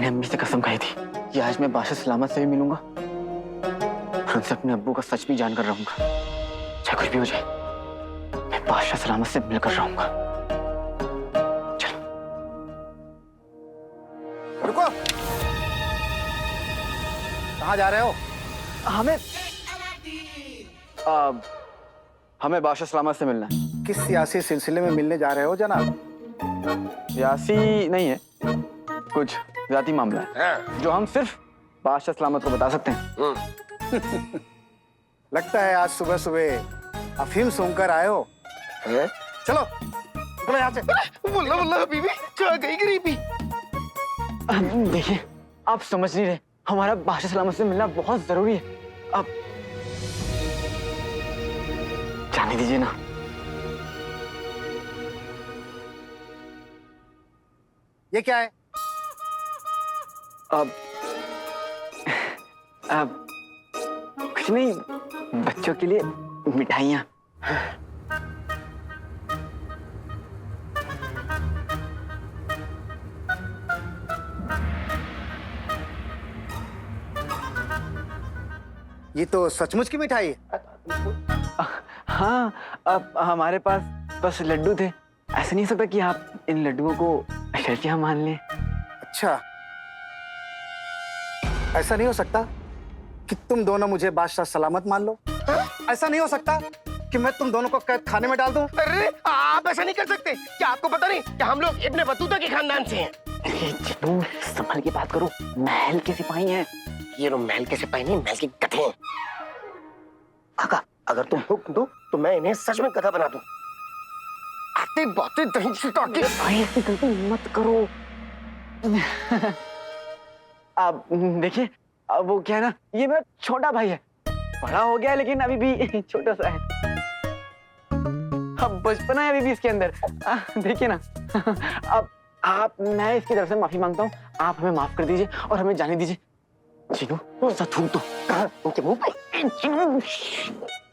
मैंने अम्मी से कसम खाई थी कि आज मैं बादशाह सलामत से भी मिलूंगा और उनसे अपने अब्बू का सच भी जानकर रहूंगा। चाहे कुछ भी हो जाए, मैं बादशाह सलामत से मिलकर रहूंगा। चलो। रुको, कहाँ जा रहे हो? हमें बादशाह सलामत से मिलना है। किस सियासी सिलसिले में मिलने जा रहे हो जनाब? सियासी नहीं है, कुछ जाती मामला है जो हम सिर्फ बादशाह सलामत को बता सकते हैं। लगता है आज सुबह सुबह अफीम सूंघकर आए हो। चलो चलो यहाँ से। बोला बोला बीबी क्या गई गरीबी। देखिए, आप समझ नहीं रहे, हमारा बादशाह सलामत से मिलना बहुत जरूरी है। आप जाने दीजिए ना। ये क्या है? अब कुछ नहीं, बच्चों के लिए मिठाइयाँ। ये तो सचमुच की मिठाई है। हाँ, अब हमारे पास बस लड्डू थे। ऐसा नहीं हो सकता कि आप इन लड्डुओं को अशर्फियाँ मान लें। अच्छा, ऐसा नहीं हो सकता कि तुम दोनों मुझे बादशाह सलामत मान लो? ऐसा नहीं हो सकता कि मैं तुम दोनों को कैद खाने में डाल दूं? अरे आप ऐसा नहीं कर सकते। क्या आपको पता नहीं कि हम लोग इब्ने बतूता के खानदान से हैं? जिन्नू, संभल के बात करो, महल के सिपाही हैं। ये लोग महल के सिपाही नहीं, महल के गधे हैं। आका, अगर तुम हुक्म दो तो मैं इन्हें सच में गधा बना दूं। आते बातें दही से ताकि भाई ऐसी गलती मत करो। अब देखिए, अब वो क्या है ना, ये मेरा छोटा भाई है, बड़ा हो गया लेकिन अभी भी छोटा सा है। अब बचपना है अभी भी इसके अंदर। देखिए ना। अब मैं इसकी तरफ से माफी मांगता हूँ, आप हमें माफ कर दीजिए और हमें जाने दीजिए। चिनू, सा थूक दो। कहाँ? उनके मुंह पे।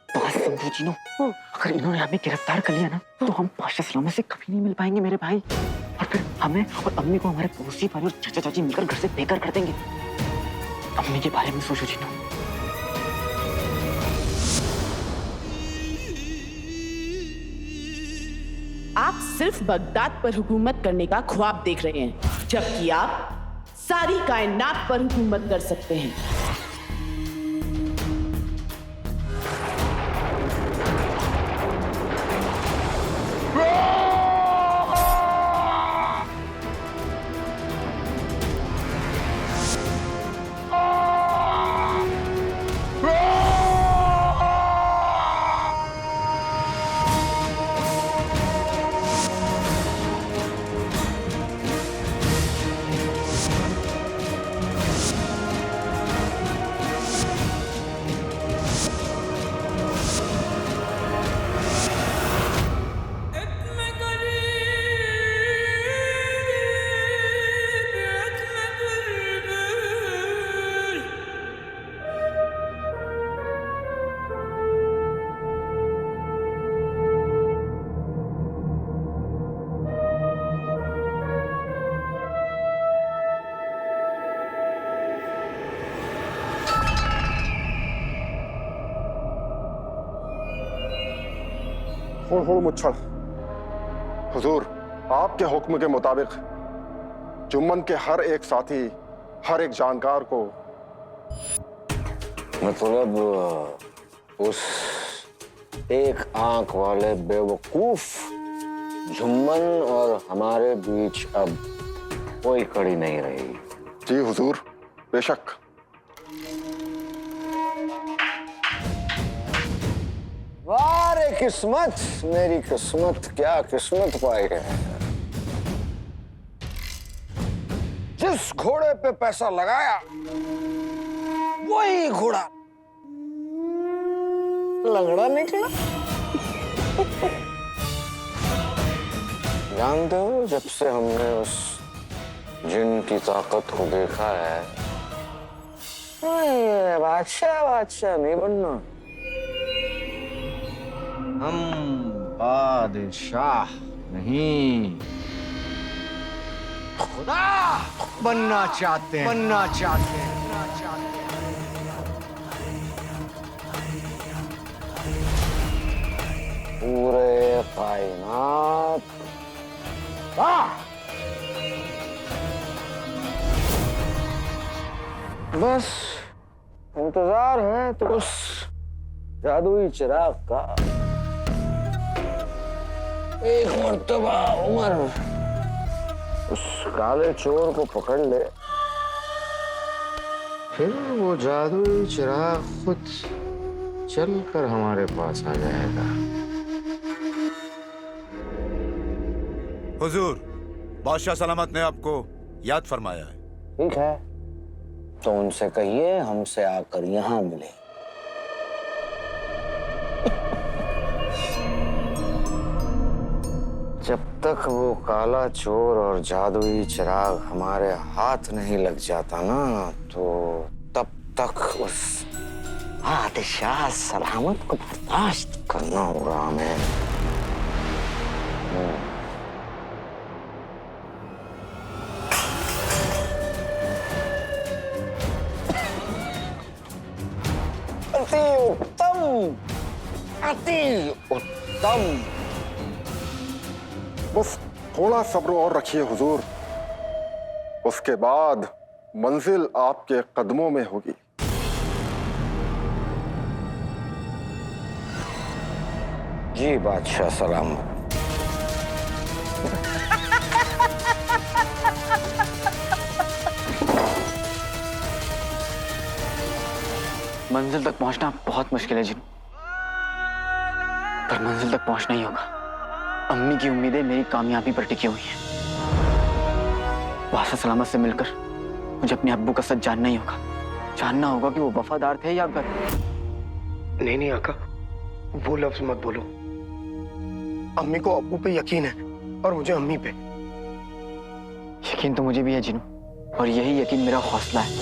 बात समझो चिनू, अगर इन्होंने हमें गिरफ्तार कर लिया ना तो हम बादशाह सलामत से कभी नहीं मिल पाएंगे मेरे भाई, और फिर हमें और अम्मी को हमारे पड़ोसी भाई और चाचा चाची मिलकर घर से बेघर कर देंगे। अम्मी के बारे में सोचो चिनू। आप सिर्फ बगदाद पर हुकूमत करने का ख्वाब देख रहे हैं, जबकि आप सारी कायनात पर हुकूमत कर सकते हैं। मुच्छड़, हुजूर, आपके हुक्म के मुताबिक जुम्मन के हर एक साथी, हर एक जानकार को, मतलब उस एक आंख वाले बेवकूफ जुम्मन और हमारे बीच अब कोई कड़ी नहीं रही। जी हुजूर, बेशक। वाह रे किस्मत, मेरी किस्मत, क्या किस्मत पाई है। जिस घोड़े पे पैसा लगाया वही घोड़ा लंगड़ा निकला। जानते हो, जब से हमने उस जिन की ताकत को देखा है, बादशाह बादशाह नहीं बनना, हम बादशाह नहीं, खुदा बनना चाहते हैं, बनना चाहते हैं। पूरे कायनात बस इंतजार है तो उस जादुई चिराग का। एक मर्तबा उमर उस काले चोर को पकड़ ले, फिर वो जादुई चिराग खुद चलकर हमारे पास आ जाएगा। हुजूर, बादशाह सलामत ने आपको याद फरमाया है। ठीक है, तो उनसे कहिए हमसे आकर यहाँ मिले। जब तक वो काला चोर और जादुई चिराग हमारे हाथ नहीं लग जाता ना, तो तब तक उस बादशाह सलामत को बर्दाश्त करना होगा हमें। अति उत्तम, अति उत्तम। बस थोड़ा सब्र और रखिए हुजूर, उसके बाद मंजिल आपके कदमों में होगी। जी बादशाह सलामत। मंजिल तक पहुंचना बहुत मुश्किल है जिन, पर मंजिल तक पहुंचना ही होगा। अम्मी की उम्मीदें मेरी कामयाबी पर टिकी हुई हैं। बादशाह सलामत से मिलकर मुझे अपने अब्बू का सच जानना ही होगा। जानना होगा कि वो वफादार थे या गलत। नहीं नहीं आका, वो लफ्ज मत बोलो। अम्मी को अब्बू पे यकीन है और मुझे अम्मी पे। यकीन तो मुझे भी है जिनू, और यही यकीन मेरा हौसला है।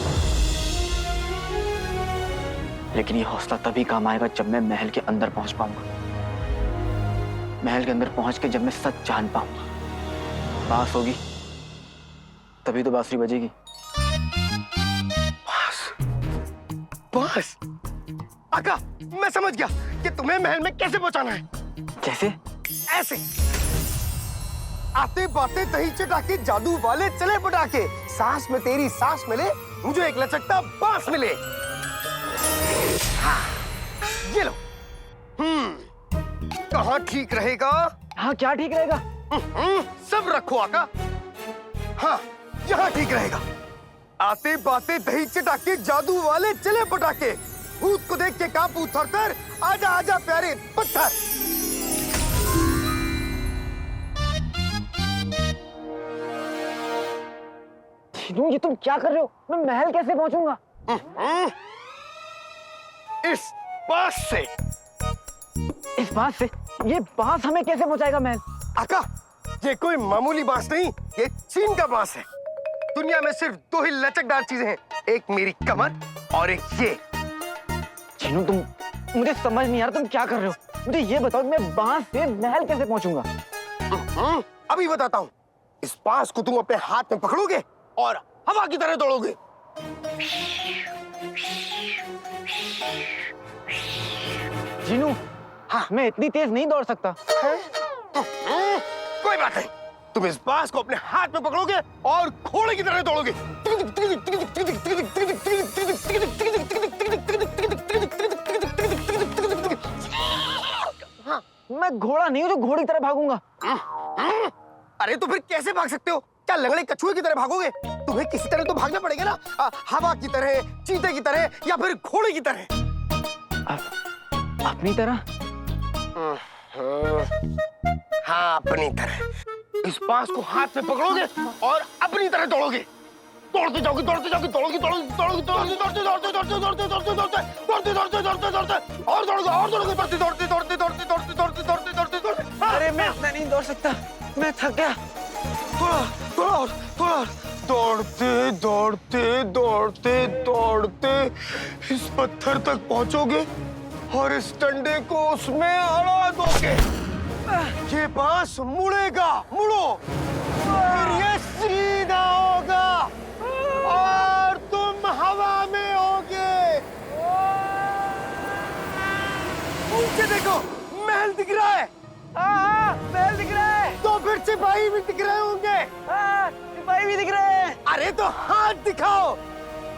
लेकिन ये हौसला तभी काम आएगा जब मैं महल के अंदर पहुंच पाऊंगा। महल के अंदर पहुंच के जब मैं सच जान पाऊंगा। बांस होगी तभी तो बांसुरी बजेगी। बस आका, मैं समझ गया कि तुम्हें महल में कैसे पहुंचाना है। कैसे? ऐसे आते बाते दही चटाके जादू वाले चले पटाके, सांस में तेरी सांस मिले, मुझे एक लचकता बांस मिले। हाँ, ये लो। कहाँ ठीक रहेगा? हाँ, क्या ठीक रहेगा? सब रखो आका। हाँ, यहाँ ठीक रहेगा। आते बाते दही चटाके जादू वाले चले पटाके, भूत को देख के कांपू थरथर, आजा आजा प्यारे पत्थर। जिनू, ये तुम क्या कर रहे हो? मैं महल कैसे पहुंचूंगा? इस बांस से। इस बांस से? ये बांस हमें कैसे पहुंचाएगा महल? आका, ये कोई मामूली बांस नहीं, ये चीन का बांस है। दुनिया में सिर्फ दो ही लचकदार चीजें हैं, एक मेरी कमर और एक ये। जिनू, तुम, मुझे समझ नहीं आ रहा तुम क्या कर रहे हो। मुझे ये बताओ कि मैं बांस से महल कैसे पहुंचूंगा? अभी बताता हूँ। इस बांस को तुम अपने हाथ में पकड़ोगे और हवा की तरह दौड़ोगे। जिनू, हाँ, मैं इतनी तेज नहीं दौड़ सकता। कोई बात नहीं, तुम इस बांस को अपने हाथ में पकड़ोगे और घोड़े की तरह दौड़ोगे। मैं घोड़ा नहीं हूँ जो घोड़े की तरह भागूंगा। अरे तो फिर कैसे भाग सकते हो? क्या लंगड़े कछुए की तरह भागोगे? तुम्हें किसी तरह तो भागना पड़ेगा ना, हवा की तरह, चीते की तरह, या फिर घोड़े की तरह। अपनी तरह? हाँ, अपनी तरह। इस बांस को हाथ में पकड़ोगे और अपनी तरह दौड़ोगे। दौड़ते जाओगे, दौड़ते जाओगे, दौड़ोगे, दौड़ोगे, दौड़ोगे, दौड़ते, दौड़ते, दौड़ते, दौड़ते, दौड़ते, दौड़ते, दौड़ते, दौड़ते, दौड़ते, दौड़ते, और दौड़ोगे, और दौड़ोगे, दौड़ते, दौड़ते, दौड़ते, दौड़ते, दौड़ते, दौड़ते, दौड़ते, दौड़ते, दौड़ते। अरे मैं इतना नहीं दौड़ सकता, मैं थक गया। थोड़ा, थोड़ा, थोड़ा, दौड़ते, दौड़ते, दौड़ते, दौड़ते इस पत्थर तक पहुंचोगे और इस डंडे को उसमें अड़ा दोगे। ये बांस मुड़ेगा, मुड़ो, फिर ये सीधा होगा। ये देखो महल दिख रहा है। महल दिख रहा है। तो फिर सिपाही भी दिख रहे होंगे। सिपाही भी दिख रहे हैं। अरे तो हाथ दिखाओ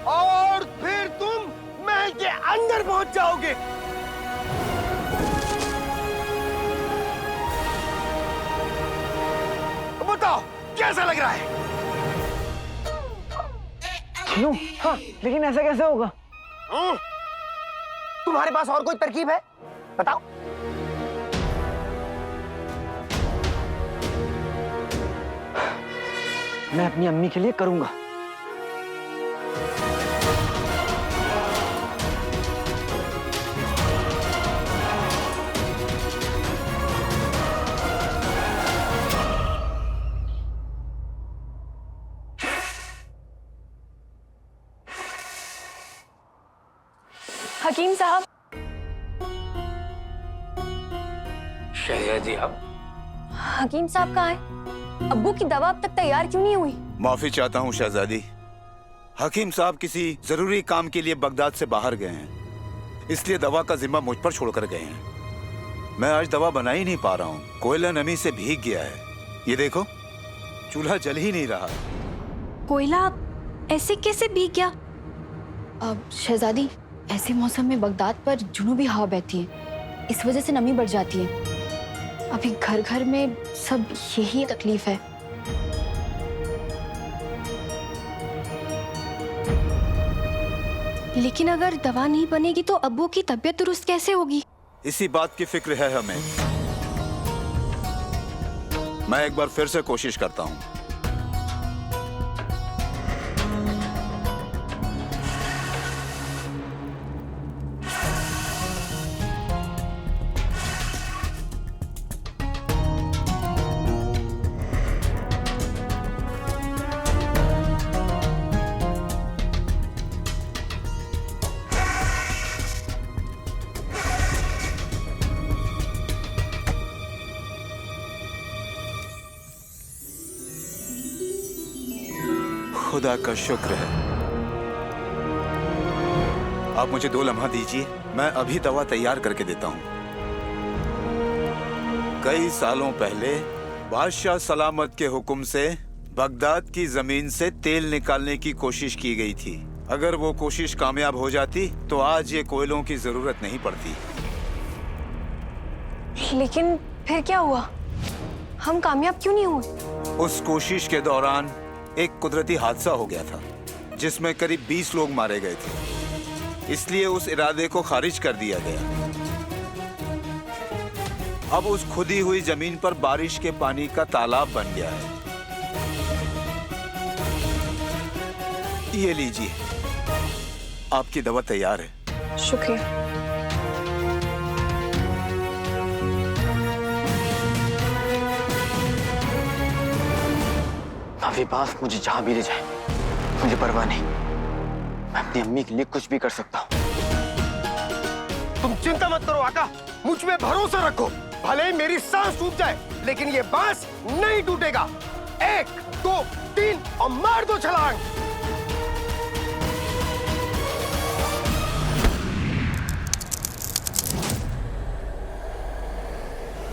और फिर तुम महल के अंदर पहुंच जाओगे। बताओ कैसा लग रहा है? क्यों? हाँ, लेकिन ऐसा कैसे होगा? तुम्हारे पास और कोई तरकीब है? बताओ। मैं अपनी अम्मी के लिए करूंगा। हकीम साहब। शहजादी आप? हकीम साहब कहाँ है? अब्बू की दवा अब तक तैयार क्यों नहीं हुई? माफी चाहता हूँ शहजादी, हकीम साहब किसी जरूरी काम के लिए बगदाद से बाहर गए हैं, इसलिए दवा का जिम्मा मुझ पर छोड़कर गए हैं। मैं आज दवा बना ही नहीं पा रहा हूँ, कोयला नमी से भीग गया है। ये देखो चूल्हा जल ही नहीं रहा। कोयला ऐसे कैसे भीग गया? अब शहजादी, ऐसे मौसम में बगदाद पर जुनूबी हवा बहती है, इस वजह से नमी बढ़ जाती है। अभी घर घर में सब यही तकलीफ है। लेकिन अगर दवा नहीं बनेगी तो अब्बू की तबीयत दुरुस्त कैसे होगी? इसी बात की फिक्र है हमें। मैं एक बार फिर से कोशिश करता हूँ। खुदा का शुक्र है। आप मुझे 2 लम्हा दीजिए, मैं अभी दवा तैयार करके देता हूँ। कई सालों पहले बादशाह सलामत के हुक्म से बगदाद की जमीन से तेल निकालने की कोशिश की गई थी। अगर वो कोशिश कामयाब हो जाती तो आज ये कोयलों की जरूरत नहीं पड़ती। लेकिन फिर क्या हुआ? हम कामयाब क्यों नहीं हुए? उस कोशिश के दौरान एक कुदरती हादसा हो गया था जिसमें करीब 20 लोग मारे गए थे, इसलिए उस इरादे को खारिज कर दिया गया। अब उस खुदी हुई जमीन पर बारिश के पानी का तालाब बन गया है। ये लीजिए, आपकी दवा तैयार है। शुक्रिया। अभी बास मुझे जहां भी ले जाए मुझे परवाह नहीं। मैं अपनी अम्मी के लिए कुछ भी कर सकता हूँ। तुम चिंता मत करो आका, मुझ में भरोसा रखो। भले ही मेरी सांस टूट जाए लेकिन ये बांस नहीं टूटेगा। 1 2 3 और मार दो छलांग।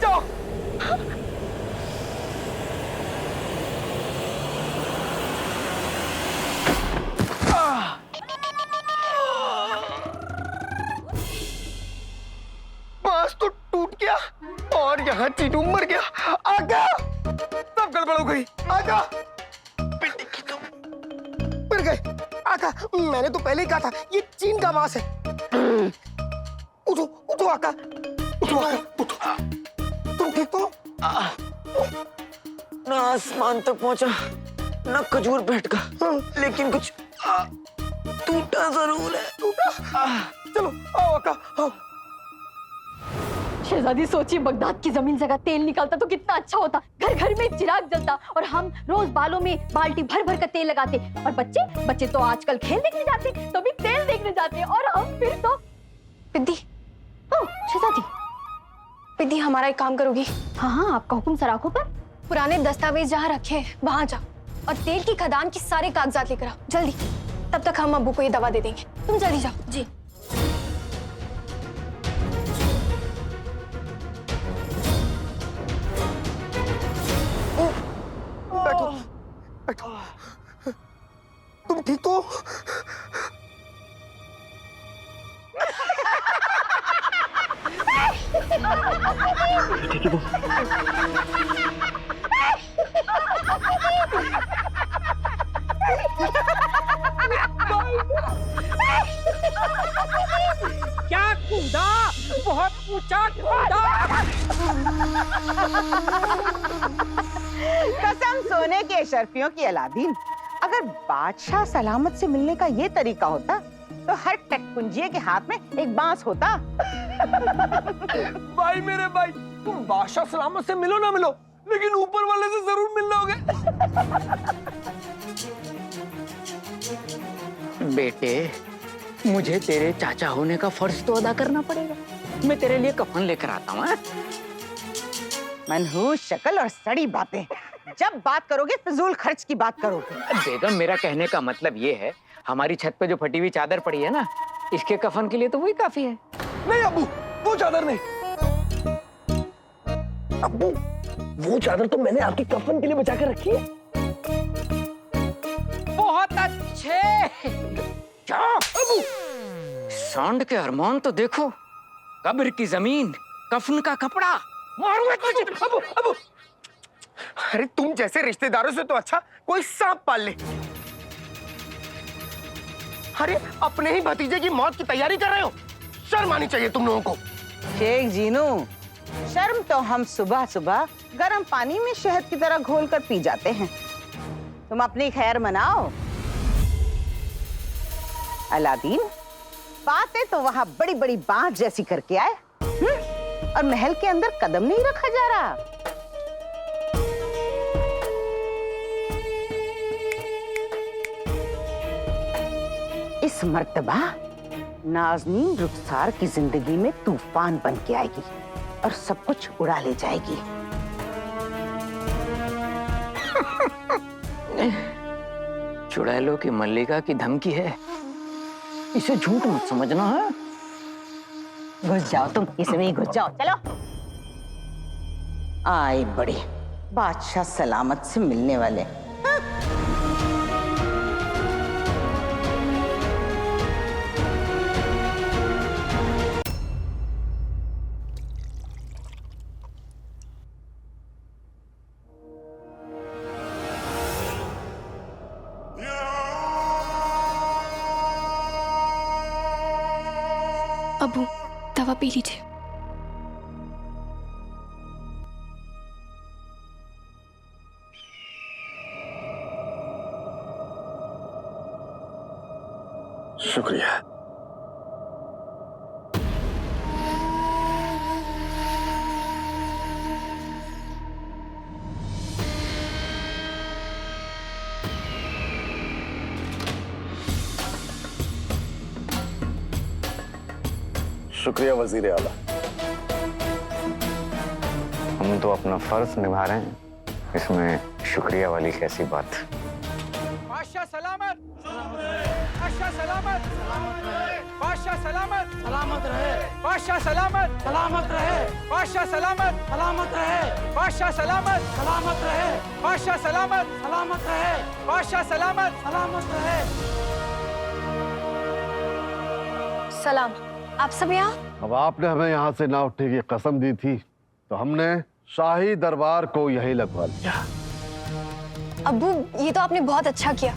जाओ। बांस तो टूट गया और यहाँ चीटू मर गया। आका, सब गड़बड़ हो गई। आका, मर गए। आका, मैंने तो पहले ही कहा था ये चीन का बांस है। उठो उठो आका, उठो आका, उठो। तुम ठीक तो? ना आसमान तक पहुंचा ना खजूर बैठ का, लेकिन कुछ टूटा जरूर है। टूटा? चलो आओ आका, आओ। शहजादी, सोचिए बगदाद की जमीन से अगर तेल निकलता तो कितना अच्छा होता। घर घर में चिराग जलता और हम रोज बालों में बाल्टी भर भर कर तेल लगाते। और बच्चे तो आजकल खेल देखने जाते तो भी तेल देखने जाते। और हम फिर तो पिद्दी, शहजादी पिद्दी, हमारा एक काम करोगी? हाँ, आपका हुक्म सराखों पर। पुराने दस्तावेज जहाँ रखे वहां जाओ और तेल की खदान की सारे कागजात लेकर आओ जल्दी। तब तक हम अब्बू को ये दवा दे देंगे। तुम जल्दी जाओ। जी। ठीक तो क्या कूदा, बहुत ऊंचा कूदा। कसम सोने के शर्फियों की अलादीन, अगर बादशाह सलामत से मिलने का ये तरीका होता तो हर टकपुंजिये के हाथ में एक बांस होता। भाई मेरे भाई, तुम बादशाह सलामत से मिलो ना मिलो, लेकिन ऊपर वाले से जरूर मिलना होगा। बेटे, मुझे तेरे चाचा होने का फर्ज तो अदा करना पड़ेगा। मैं तेरे लिए कफन लेकर आता हूँ। मनहूस शक्ल और सड़ी बातें। जब बात करोगे फिजूल खर्च की बात करोगे। बेगम, मेरा कहने का मतलब ये है, हमारी छत पे जो फटी हुई चादर पड़ी है ना, इसके कफन के लिए तो वही काफी है। नहीं अब्बू, वो चादर नहीं। अब्बू, वो चादर तो मैंने आपके कफन के लिए बचा कर रखी है। बहुत अच्छे। क्या अबू? सांड के अरमान तो देखो, कब्र की जमीन, कफन का कपड़ा। मारूंगा तुझे। अबू अबू, अरे तुम जैसे रिश्तेदारों से तो अच्छा कोई सांप पाल ले। अरे अपने ही भतीजे की मौत की तैयारी कर रहे हो, शर्म आनी चाहिए तुम लोगों को। शेख जीनू, शर्म तो हम सुबह सुबह गर्म पानी में शहद की तरह घोल कर पी जाते हैं। तुम अपनी खैर मनाओ। अलादीन, बातें तो वहां बड़ी बड़ी बांस जैसी करके आए, और महल के अंदर कदम नहीं रखा जा रहा। इस मर्तबा नाज़नीन रुखसार की जिंदगी में तूफान बन के आएगी और सब कुछ उड़ा ले जाएगी। चुड़ैलों की मल्लिका की धमकी है, इसे झूठ मत समझना है। घुस जाओ तुम, इसमें ही घुस जाओ। चलो। आए बड़े बादशाह सलामत से मिलने वाले। हाँ? अबू, दवा पी लीजिए। शुक्रिया। शुक्रिया वजीर आला। हम तो अपना फर्ज निभा रहे हैं, इसमें शुक्रिया वाली कैसी बात। बादशाह सलामत, बादशाह सलामत, बादशाह सलामत, सलामत रहे। बादशाह सलामत, सलामत रहे। बादशाह सलामत, सलामत रहे। बादशाह सलामत, सलामत रहे। बादशाह सलामत, सलामत रहे। बादशाह सलामत, सलामत रहे। सलाम, आप सब यहाँ? अब आपने हमें यहाँ से ना उठने की कसम दी थी, तो हमने शाही दरबार को यही लगवा लिया। अब्बू, ये तो आपने बहुत अच्छा किया।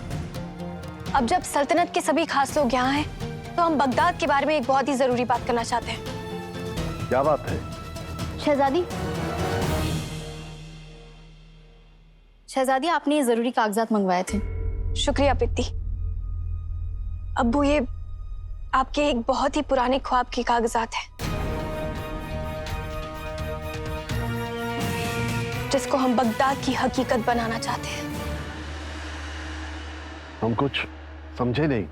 अब जब सल्तनत के सभी खास लोग यहाँ हैं, तो हम बगदाद के बारे में एक बहुत ही जरूरी बात करना चाहते हैं। क्या बात है? शहजादी, शहजादी, आपने ये जरूरी कागजात मंगवाए थे। शुक्रिया पित्ती। अब्बू, ये आपके एक बहुत ही पुराने ख्वाब के कागजात हैं, जिसको हम बगदाद की हकीकत बनाना चाहते हैं। हम कुछ समझे नहीं।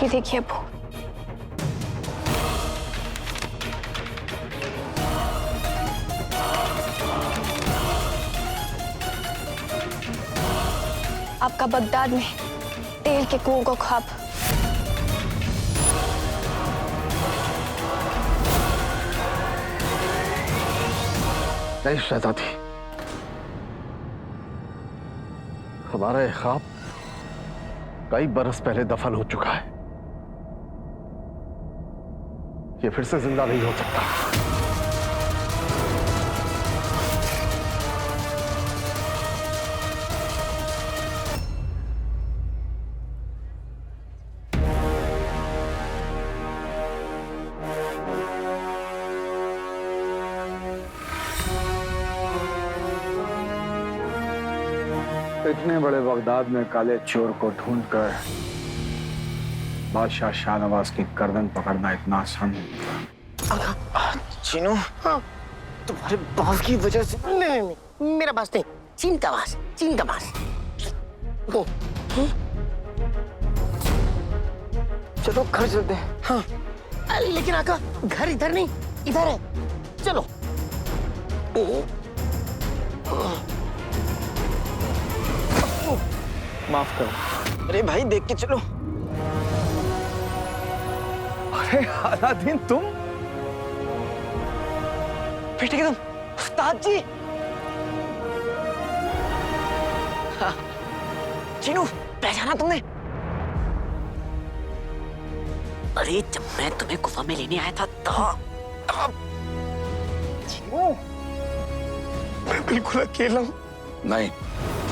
ये देखिए अब्बू, आपका बगदाद में तेल के कुओं को ख्वाब। नहीं शहजादी, हमारा ये ख्वाब कई बरस पहले दफन हो चुका है। ये फिर से जिंदा नहीं हो सकता। इतने बड़े बगदाद में काले चोर को ढूंढकर बादशाह शाहनवाज की गर्दन पकड़ना इतना आसान नहीं था। चीनू, हाँ, तुम्हारे बॉस की वजह से। नहीं, मेरा बॉस नहीं, चीन का बॉस। चलो घर चलते हैं। हाँ, लेकिन आका घर इधर नहीं, इधर है। चलो। माफ करो। अरे भाई देख के चलो। अरे अलादीन, तुम बेटे के तुम उस्ताद जी। हाँ, चीनू पहचाना तुमने? अरे जब मैं तुम्हें गुफा में लेने आया था तब। चीनू, मैं बिल्कुल अकेला हूँ। नहीं,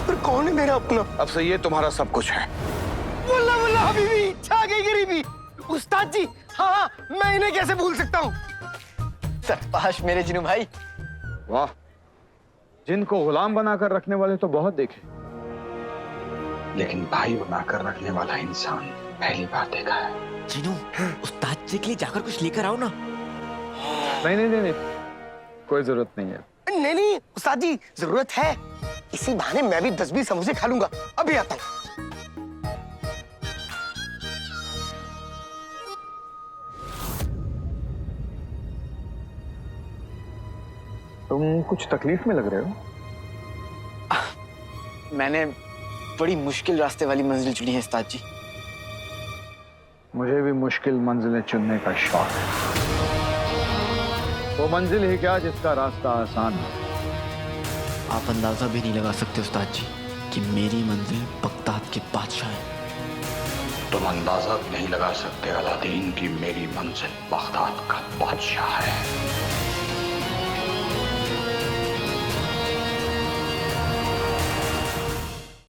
पर कौन है मेरा अपना? अब से ये तुम्हारा सब कुछ है। वल्ला वल्ला हबीबी, छा गई गरीबी। उस्ताद जी, हाँ, मैं इन्हें कैसे भूल सकता हूँ? शाबाश मेरे जिनू भाई। वाह, जिनको गुलाम बनाकर रखने वाले तो बहुत देखे, लेकिन भाई बनाकर रखने वाला इंसान पहली बार देखा है। जिनू, उस्ताद जी के लिए जाकर कुछ लेकर आओ ना। नहीं, कोई जरूरत नहीं है। नहीं, उस्ताद जी जरूरत है। इसी बहाने मैं भी 10-20 समोसे खा लूंगा। अभी आता हूँ। तुम कुछ तकलीफ में लग रहे हो। मैंने बड़ी मुश्किल रास्ते वाली मंजिल चुनी है उस्ताद जी। मुझे भी मुश्किल मंजिलें चुनने का शौक है। वो मंजिल ही क्या जिसका रास्ता आसान है। आप अंदाजा भी नहीं लगा सकते उस्ताद जी कि मेरी मंजिल बगदाद के बादशाह है। तुम अंदाजा भी नहीं लगा सकते अलादीन की मेरी मंजिल बगदाद का बादशाह है।